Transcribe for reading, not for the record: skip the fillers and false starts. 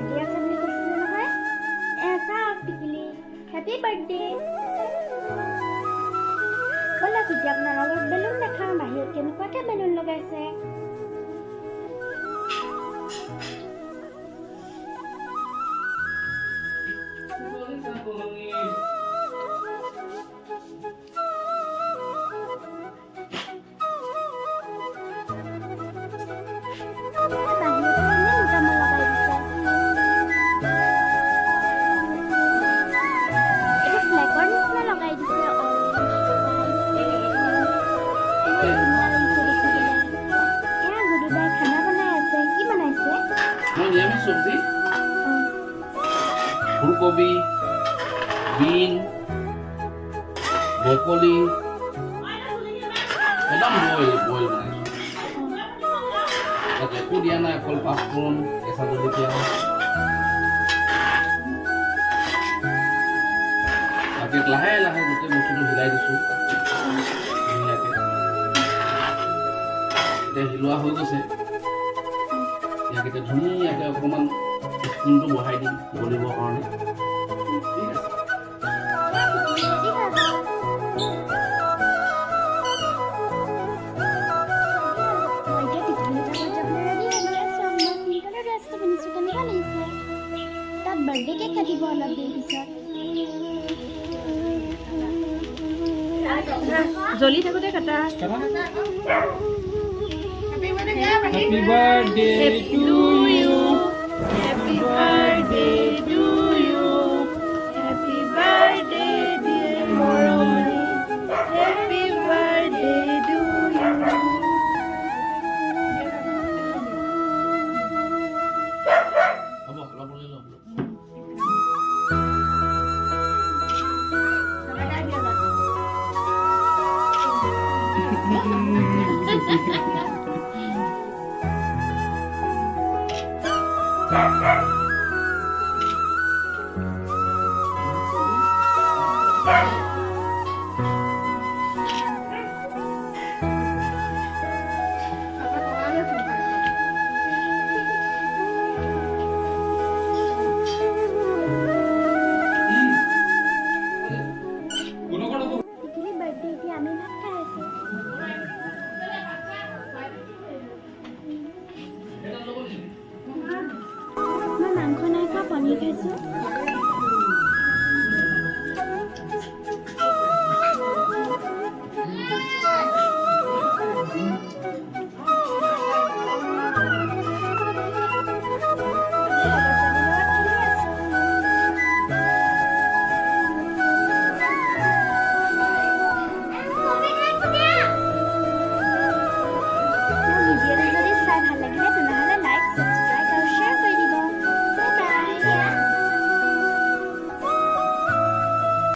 Birthday আছে বুলি কৈছিলে নহয় চাওক টিকিলি হেপী বাৰ্থডে ব'লা কুটি আপোনাৰ লগত বেলুন দেখাওঁ বাহিৰত কেনেকুৱাকৈ বেলুন লগাইছে নিৰামিষ চব্জি ফুলকবি বিন ব্ৰকলি একদম বইল বনাইছোঁ একো দিয়া নাই অকল পাঁচফোৰণ কেঁচা জলকীয়া তাতে লাহে লাহে গোটেই বস্তুটো হিলাই দিছোঁ ধুনীয়াকৈ এতিয়া হিলোৱা হৈ গৈছে ইয়াকে ধুনীয়াকৈ অকণমান স্পুনটো বহাই দিম গলিবৰ কাৰণে ঠিক আছে बर्थडे केक काटिब अलप देर पिছত জ্বলি থাকোতে কাটা Happy birthday to you. Happy birthday to you. Happy birthday dear Moroni. Happy birthday to you. হ'ব ল'বলৈ ল'ব টিকিলি বাৰ্থডে এতিয়া আমি ভাত খাই আছোঁ মই মাংস নাই খোৱা পনীৰ খাইছোঁ